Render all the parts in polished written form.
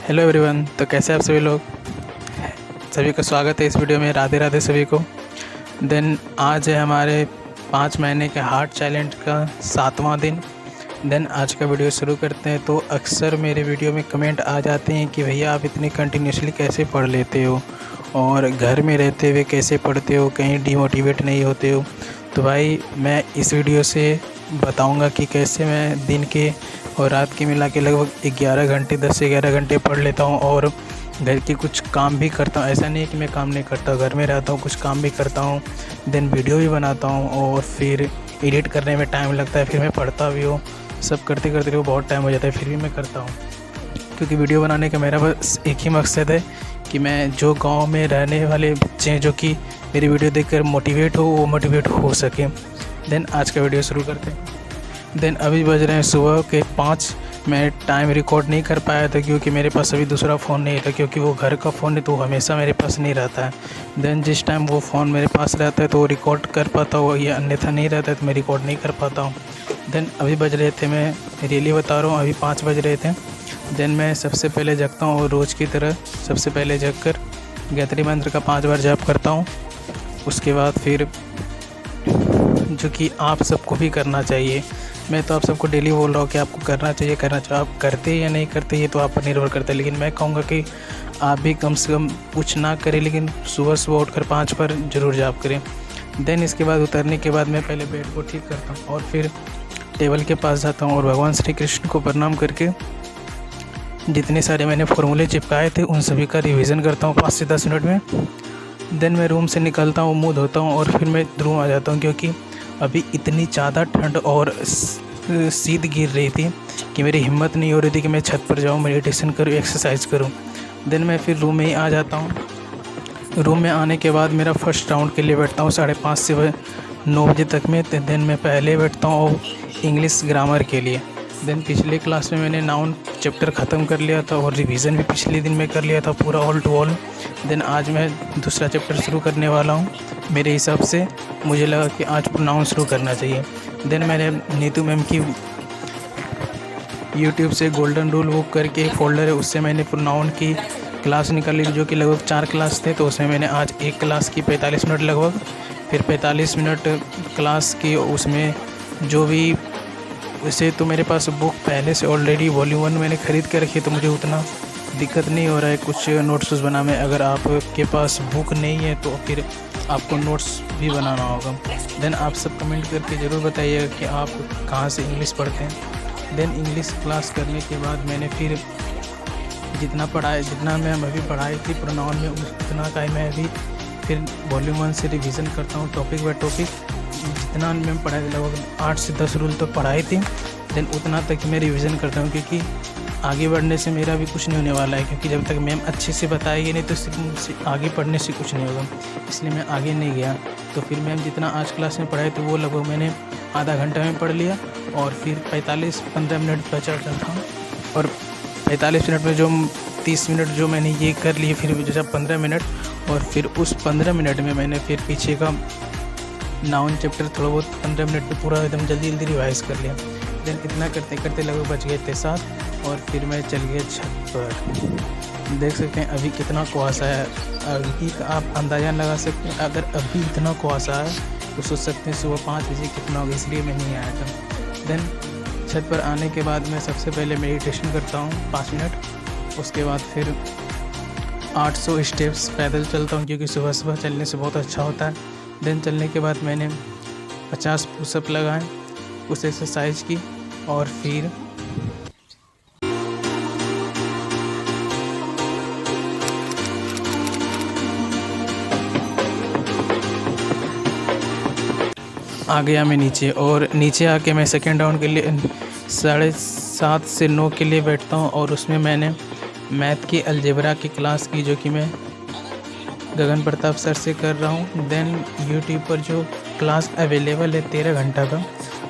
Hello everyone. तो कैसे आप सभी लोग। सभी का स्वागत है इस वीडियो में। राधे राधे सभी को। देन आज है हमारे 5 महीने के हार्ट चैलेंज का 7वां दिन। देन आज का वीडियो शुरू करते हैं। तो अक्सर मेरे वीडियो में कमेंट आ जाते हैं कि भैया आप इतनी कंटिन्यूसली कैसे पढ़ लेते हो और घर में रहते हुए कैसे पढ़ते हो, कहीं डिमोटिवेट नहीं होते हो। तो भाई मैं इस वीडियो से बताऊंगा कि कैसे मैं दिन के और रात के मिला के लगभग 11 घंटे 10 से 11 घंटे पढ़ लेता हूँ और घर के कुछ काम भी करता हूँ। ऐसा नहीं है कि मैं काम नहीं करता, घर में रहता हूँ, कुछ काम भी करता हूँ, देन वीडियो भी बनाता हूँ और फिर एडिट करने में टाइम लगता है, फिर मैं पढ़ता भी हूँ। सब करते करते बहुत टाइम हो जाता है, फिर भी मैं करता हूँ क्योंकि वीडियो बनाने का मेरा बस एक ही मकसद है कि मैं जो गांव में रहने वाले बच्चे हैं जो कि मेरी वीडियो देखकर मोटिवेट हो, वो मोटिवेट हो सके। देन आज का वीडियो शुरू करते हैं। देन अभी बज रहे हैं सुबह के 5। मैं टाइम रिकॉर्ड नहीं कर पाया था क्योंकि मेरे पास अभी दूसरा फ़ोन नहीं था, क्योंकि वो घर का फ़ोन है तो हमेशा मेरे पास नहीं रहता है। देन जिस टाइम वो फ़ोन मेरे पास रहता है तो वो रिकॉर्ड कर पाता हूँ, या अन्यथा नहीं रहता है तो मैं रिकॉर्ड नहीं कर पाता हूँ। देन अभी बज रहे थे, मैं रियली बता रहा हूँ, अभी 5 बज रहे थे। देन मैं सबसे पहले जगता हूँ और रोज़ की तरह सबसे पहले जग कर गायत्री मंत्र का 5 बार जाप करता हूँ। उसके बाद फिर जो कि आप सबको भी करना चाहिए, मैं तो आप सबको डेली बोल रहा हूँ कि आपको करना चाहिए। आप करते या नहीं करते ये तो आप पर निर्भर करता है, लेकिन मैं कहूँगा कि आप भी कम से कम कुछ ना करें, लेकिन सुबह सुबह उठकर 5 बार ज़रूर जाप करें। देन इसके बाद उतरने के बाद मैं पहले बेड को ठीक करता हूँ और फिर टेबल के पास जाता हूँ और भगवान श्री कृष्ण को प्रणाम करके जितने सारे मैंने फॉर्मूले चिपकाए थे उन सभी का रिवीजन करता हूँ 5 से 10 मिनट में। देन मैं रूम से निकलता हूँ, मुँह धोता हूँ और फिर मैं रूम आ जाता हूँ, क्योंकि अभी इतनी ज़्यादा ठंड और शीत गिर रही थी कि मेरी हिम्मत नहीं हो रही थी कि मैं छत पर जाऊँ, मेडिटेशन करूँ, एक्सरसाइज करूँ। देन मैं फिर रूम में ही आ जाता हूँ। रूम में आने के बाद मेरा फर्स्ट राउंड के लिए बैठता हूँ 5:30 से 9 बजे तक में। देन मैं पहले बैठता हूँ इंग्लिश ग्रामर के लिए। देन पिछले क्लास में मैंने नाउन चैप्टर ख़त्म कर लिया था और रिवीजन भी पिछले दिन में कर लिया था पूरा ऑल टू ऑल। देन आज मैं दूसरा चैप्टर शुरू करने वाला हूँ। मेरे हिसाब से मुझे लगा कि आज प्रोनाउन शुरू करना चाहिए। देन मैंने नीतू मैम की यूट्यूब से गोल्डन रूल बुक करके एक फ़ोल्डर है, उससे मैंने प्रोनाउन की क्लास निकाली जो कि लगभग 4 क्लास थे। तो उसमें मैंने आज एक क्लास की 45 मिनट लगभग, फिर 45 मिनट क्लास की। उसमें जो भी वैसे तो मेरे पास बुक पहले से ऑलरेडी वॉल्यूम 1 मैंने ख़रीद के रखी, तो मुझे उतना दिक्कत नहीं हो रहा है कुछ नोट्स बनाने में। अगर आपके पास बुक नहीं है तो फिर आपको नोट्स भी बनाना होगा। देन आप सब कमेंट करके ज़रूर बताइएगा कि आप कहाँ से इंग्लिश पढ़ते हैं। देन इंग्लिश क्लास करने के बाद मैंने फिर जितना मैं अभी पढ़ाई थी प्रोनाउन में, उतना का मैं अभी फिर वॉल्यूम 1 से रिवीजन करता हूँ टॉपिक बाय टॉपिक। जितना मैं पढ़ाई लगभग 8 से 10 रूल तो पढ़ाई थी, देन उतना तक मैं रिवीजन करता हूँ, क्योंकि आगे बढ़ने से मेरा भी कुछ नहीं होने वाला है। क्योंकि जब तक मैम अच्छे से बताएगी नहीं तो सिर्फ आगे पढ़ने से कुछ नहीं होगा, इसलिए मैं आगे नहीं गया। तो फिर मैम जितना आज क्लास में पढ़ाई थी वो लगभग मैंने आधा घंटा में पढ़ लिया और फिर 15 मिनट बचा था, और 45 मिनट में जो 30 मिनट जो मैंने ये कर लिए, फिर जैसा 15 मिनट, और फिर उस 15 मिनट में मैंने फिर पीछे का नाउन चैप्टर थोड़ा बहुत 15 मिनट में पूरा एकदम जल्दी रिवाइज कर लिया। देन इतना करते करते लगभग बच गए थे 7, और फिर मैं चल गया छत पर। देख सकते हैं अभी कितना कुहासा है, अभी आप अंदाज़ा लगा सकते हैं। अगर अभी इतना कुहासा है तो सोच सकते हैं सुबह 5 बजे कितना होगा, इसलिए मैं नहीं आया था। देन छत पर आने के बाद मैं सबसे पहले मेडिटेशन करता हूँ 5 मिनट। उसके बाद फिर 800 स्टेप्स पैदल चलता हूँ, क्योंकि सुबह सुबह चलने से बहुत अच्छा होता है। देन चलने के बाद मैंने 50 पुशअप लगाए, उस एक्सरसाइज की, और फिर आ गया मैं नीचे, और नीचे आके मैं सेकेंड राउंड के लिए 7:30 से 9 के लिए बैठता हूँ। और उसमें मैंने मैथ की अलजेब्रा की क्लास की, जो कि मैं गगन प्रताप सर से कर रहा हूँ। देन यूट्यूब पर जो क्लास अवेलेबल है 13 घंटा का,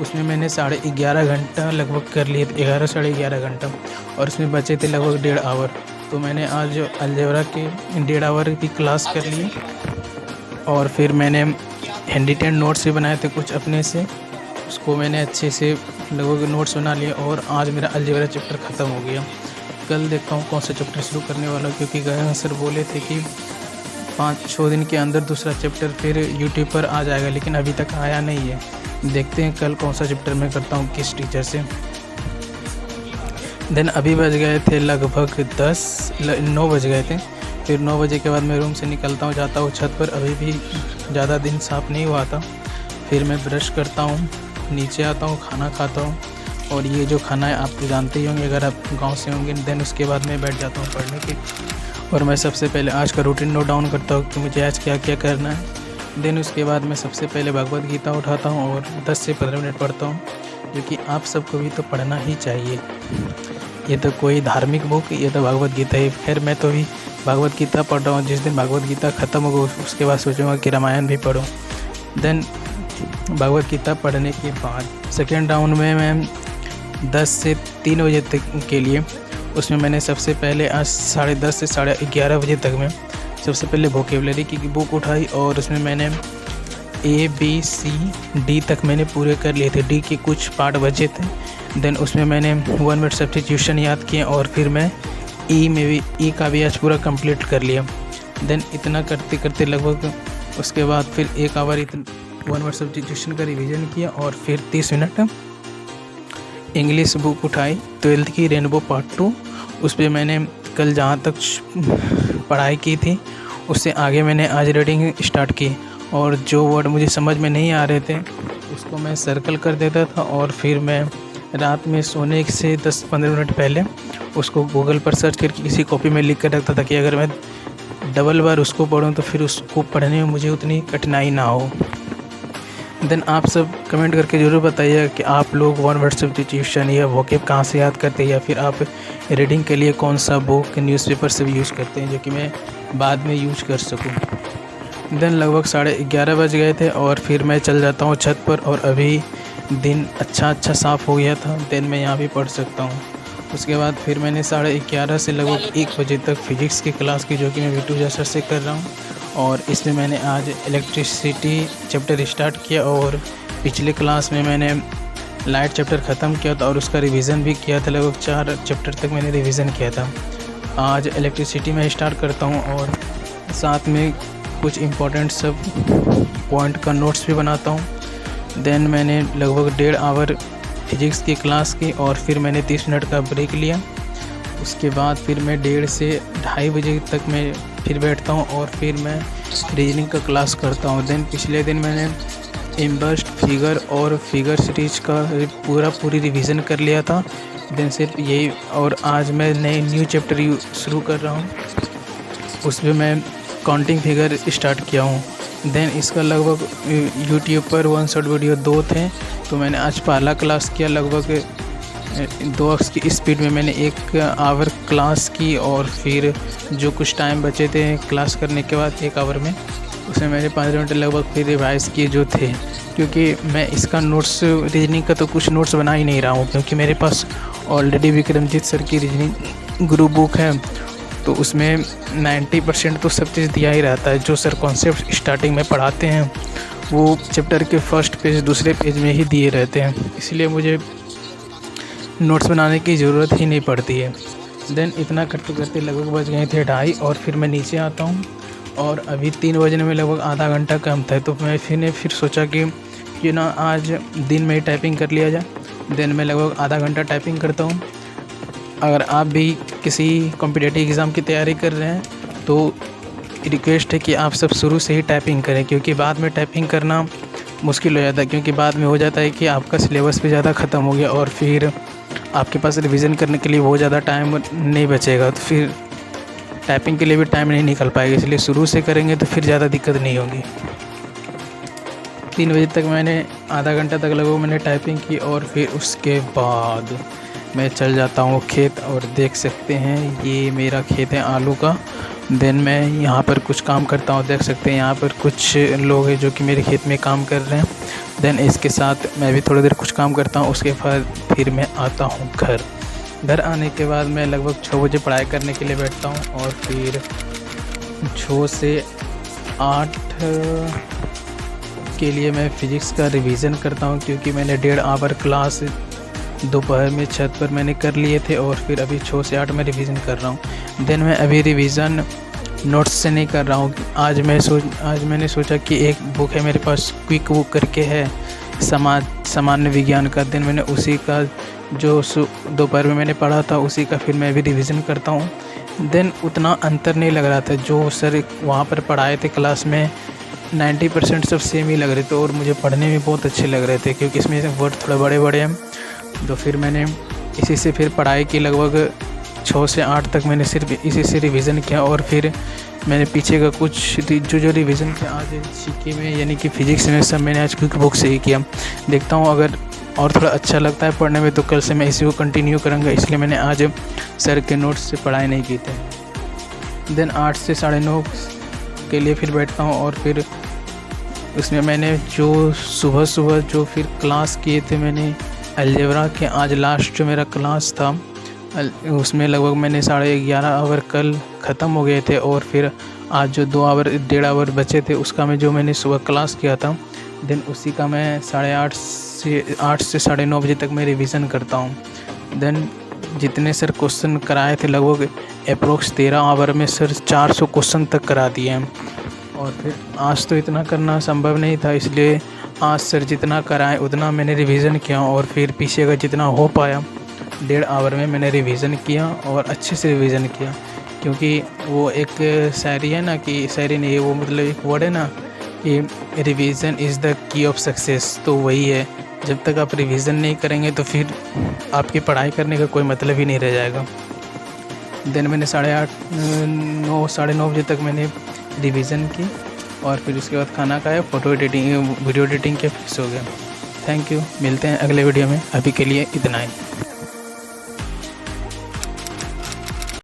उसमें मैंने 11.5 घंटा लगभग कर लिए थे, 11 साढ़े 11 घंटा, और उसमें बचे थे लगभग 1.5 आवर। तो मैंने आज अलजेब्रा के 1.5 आवर की क्लास कर ली, और फिर मैंने हैंडी-10 नोट्स भी बनाए थे कुछ अपने से, उसको मैंने अच्छे से लगभग नोट्स बना लिए, और आज मेरा अलजेब्रा चैप्टर ख़त्म हो गया। कल देखता हूँ कौन सा चैप्टर शुरू करने वाला हूँ, क्योंकि गया सर बोले थे कि 5-6 दिन के अंदर दूसरा चैप्टर फिर यूट्यूब पर आ जाएगा, लेकिन अभी तक आया नहीं है। देखते हैं कल कौन सा चैप्टर मैं करता हूँ किस टीचर से। देन अभी बज गए थे लगभग 9 बज गए थे। फिर 9 बजे के बाद मैं रूम से निकलता हूँ, जाता हूँ छत पर। अभी भी ज़्यादा दिन साफ़ नहीं हुआ था। फिर मैं ब्रश करता हूँ, नीचे आता हूँ, खाना खाता हूँ। और ये जो खाना है आप तो जानते ही होंगे अगर आप गांव से होंगे। देन उसके बाद मैं बैठ जाता हूँ पढ़ने की, और मैं सबसे पहले आज का रूटीन नोट डाउन करता हूँ कि मुझे आज क्या क्या करना है। देन उसके बाद मैं सबसे पहले भगवद गीता उठाता हूँ और 10 से 15 मिनट पढ़ता हूँ, क्योंकि आप सबको भी तो पढ़ना ही चाहिए। ये तो कोई धार्मिक बुक, ये तो भगवद गीता है। खैर मैं तो भी भगवद गीता पढ़ रहा हूँ। जिस दिन भगवद गीता ख़त्म होगा उसके बाद सोचूंगा कि रामायण भी पढूं। देन भगवद गीता पढ़ने के बाद सेकेंड राउंड में मैं 10 से 3 बजे तक के लिए, उसमें मैंने सबसे पहले आज 10:30 से 11:30 बजे तक में सबसे पहले वोकेबलरी की बुक उठाई, और उसमें मैंने ABCD तक मैंने पूरे कर लिए थे। डी के कुछ पार्ट बचे थे। देन उसमें मैंने 1 वर्ड सब्स्टिट्यूशन याद किए, और फिर मैं ई का भी आज पूरा कंप्लीट कर लिया। देन इतना करते करते लगभग उसके बाद फिर 1 आवर 1 वर्ड सब्स्टिट्यूशन का रिवीजन किया, और फिर 30 मिनट इंग्लिश बुक उठाई 12th की रेनबो पार्ट 2। उस पर मैंने कल जहाँ तक पढ़ाई की थी उससे आगे मैंने आज रीडिंग स्टार्ट की, और जो वर्ड मुझे समझ में नहीं आ रहे थे उसको मैं सर्कल कर देता था, और फिर मैं रात में सोने से 10-15 मिनट पहले उसको गूगल पर सर्च करके किसी कॉपी में लिख कर रखता था कि अगर मैं डबल बार उसको पढूं तो फिर उसको पढ़ने में मुझे उतनी कठिनाई ना हो। देन आप सब कमेंट करके ज़रूर बताइए कि आप लोग 1 वर्ड सब्स्टिट्यूशन या वोकेब कहाँ से याद करते हैं, या फिर आप रीडिंग के लिए कौन सा बुक न्यूज़पेपर से भी यूज़ करते हैं जो कि मैं बाद में यूज कर सकूं। देन लगभग 11:30 बज गए थे, और फिर मैं चल जाता हूं छत पर, और अभी दिन अच्छा साफ़ हो गया था। देन मैं यहाँ भी पढ़ सकता हूँ। उसके बाद फिर मैंने 11:30 से लगभग 1 बजे तक फिज़िक्स की क्लास की, जो कि मैं वीटू सर से कर रहा हूँ। और इसमें मैंने आज इलेक्ट्रिसिटी चैप्टर स्टार्ट किया, और पिछले क्लास में मैंने लाइट चैप्टर ख़त्म किया था और उसका रिवीजन भी किया था। लगभग 4 चैप्टर तक मैंने रिवीजन किया था। आज इलेक्ट्रिसिटी में स्टार्ट करता हूँ, और साथ में कुछ इम्पोर्टेंट सब पॉइंट का नोट्स भी बनाता हूँ। देन मैंने लगभग 1.5 आवर फिज़िक्स की क्लास की, और फिर मैंने 30 मिनट का ब्रेक लिया। उसके बाद फिर मैं 1:30 से 2:30 बजे तक मैं फिर बैठता हूँ, और फिर मैं रीजनिंग का क्लास करता हूँ। देन पिछले दिन मैंने इम्बर्स्ड फिगर और फिगर सीरीज का पूरी रिवीजन कर लिया था। देन सिर्फ यही, और आज मैं नए न्यू चैप्टर शुरू कर रहा हूँ, उसमें मैं काउंटिंग फिगर स्टार्ट किया हूँ। देन इसका लगभग यूट्यूब पर 1 शॉर्ट वीडियो 2 थे, तो मैंने आज पहला क्लास किया। लगभग 2x की स्पीड में मैंने 1 आवर क्लास की, और फिर जो कुछ टाइम बचे थे क्लास करने के बाद 1 आवर में, उसमें मैंने 5 मिनट लगभग फिर रिवाइज़ किए जो थे। क्योंकि मैं इसका नोट्स रीजनिंग का तो कुछ नोट्स बना ही नहीं रहा हूँ, क्योंकि मेरे पास ऑलरेडी विक्रमजीत सर की रीजनिंग ग्रुप बुक है, तो उसमें 90% तो सब चीज़ दिया ही रहता है। जो सर कॉन्सेप्ट स्टार्टिंग में पढ़ाते हैं वो चैप्टर के फर्स्ट पेज दूसरे पेज में ही दिए रहते हैं, इसलिए मुझे नोट्स बनाने की ज़रूरत ही नहीं पड़ती है। देन इतना करते करते लगभग बज गए थे 2:30, और फिर मैं नीचे आता हूँ, और अभी 3 बजने में लगभग आधा घंटा कम था। तो मैं फिर सोचा कि ना आज दिन में ही टाइपिंग कर लिया जाए। देन मैं लगभग आधा घंटा टाइपिंग करता हूँ। अगर आप भी किसी कॉम्पिटिटिव एग्ज़ाम की तैयारी कर रहे हैं तो रिक्वेस्ट है कि आप सब शुरू से ही टाइपिंग करें, क्योंकि बाद में टाइपिंग करना मुश्किल हो जाता है। क्योंकि बाद में हो जाता है कि आपका सिलेबस भी ज़्यादा ख़त्म हो गया, और फिर आपके पास रिवीजन करने के लिए बहुत ज़्यादा टाइम नहीं बचेगा, तो फिर टाइपिंग के लिए भी टाइम नहीं निकल पाएगा। इसलिए शुरू से करेंगे तो फिर ज़्यादा दिक्कत नहीं होगी। 3 बजे तक मैंने आधा घंटा तक लगभग मैंने टाइपिंग की, और फिर उसके बाद मैं चल जाता हूँ खेत, और देख सकते हैं ये मेरा खेत है आलू का। देन मैं यहाँ पर कुछ काम करता हूँ, देख सकते हैं यहाँ पर कुछ लोग हैं जो कि मेरे खेत में काम कर रहे हैं। देन इसके साथ मैं भी थोड़ी देर कुछ काम करता हूँ। उसके बाद फिर मैं आता हूँ घर आने के बाद मैं लगभग 6 बजे पढ़ाई करने के लिए बैठता हूँ, और फिर 6 से 8 के लिए मैं फ़िज़िक्स का रिवीजन करता हूँ, क्योंकि मैंने 1.5 आवर क्लास दोपहर में छत पर मैंने कर लिए थे और फिर अभी 6 से 8 मैं रिवीजन कर रहा हूँ। देन मैं अभी रिवीजन नोट्स से नहीं कर रहा हूँ। आज मैंने सोचा कि एक बुक है मेरे पास, क्विक बुक करके है सामान्य विज्ञान का। देन मैंने उसी का जो दोपहर में मैंने पढ़ा था उसी का फिर मैं अभी रिवीजन करता हूँ। देन उतना अंतर नहीं लग रहा था, जो सर वहाँ पर पढ़ाए थे क्लास में 90% सब सेम ही लग रहे थे और मुझे पढ़ने में बहुत अच्छे लग रहे थे, क्योंकि इसमें वर्ड थोड़ा बड़े बड़े हैं। तो फिर मैंने इसी से फिर पढ़ाई की, लगभग 6 से 8 तक मैंने सिर्फ इसी से रिवीजन किया। और फिर मैंने पीछे का कुछ जो रिवीजन किया आज जीके में यानी कि फिजिक्स में, सब मैंने आज क्विक बुक से ही किया। देखता हूँ अगर और थोड़ा अच्छा लगता है पढ़ने में तो कल से मैं इसी को कंटिन्यू करूँगा, इसलिए मैंने आज सर के नोट्स से पढ़ाई नहीं की थी। देन 8 से 9:30 के लिए फिर बैठता हूँ और फिर उसमें मैंने जो सुबह जो फिर क्लास किए थे मैंने अलजेब्रा के, आज लास्ट जो मेरा क्लास था उसमें लगभग मैंने 11:30 आवर कल ख़त्म हो गए थे। और फिर आज जो 1.5 आवर बचे थे उसका मैं जो मैंने सुबह क्लास किया था, देन उसी का मैं 8:30 से 8 से 9:30 बजे तक मैं रिवीजन करता हूँ। देन जितने सर क्वेश्चन कराए थे लगभग अप्रोक्स 13 आवर में सर 400 क्वेश्चन तक करा दिए हैं। और फिर आज तो इतना करना संभव नहीं था, इसलिए आज सर जितना कराए उतना मैंने रिवीजन किया। और फिर पीछे का जितना हो पाया 1.5 आवर में मैंने रिवीजन किया और अच्छे से रिवीजन किया। क्योंकि वो एक शायरी है ना, कि शायरी नहीं, वो मतलब एक वर्ड है ना कि revision is the key of success. तो वही है, जब तक आप रिवीजन नहीं करेंगे तो फिर आपकी पढ़ाई करने का कोई मतलब ही नहीं रह जाएगा। देन मैंने 9:30 बजे तक मैंने रिवीजन की और फिर उसके बाद खाना खाया, फ़ोटो एडिटिंग वीडियो एडिटिंग के फिक्स हो गया। थैंक यू, मिलते हैं अगले वीडियो में, अभी के लिए इतना ही।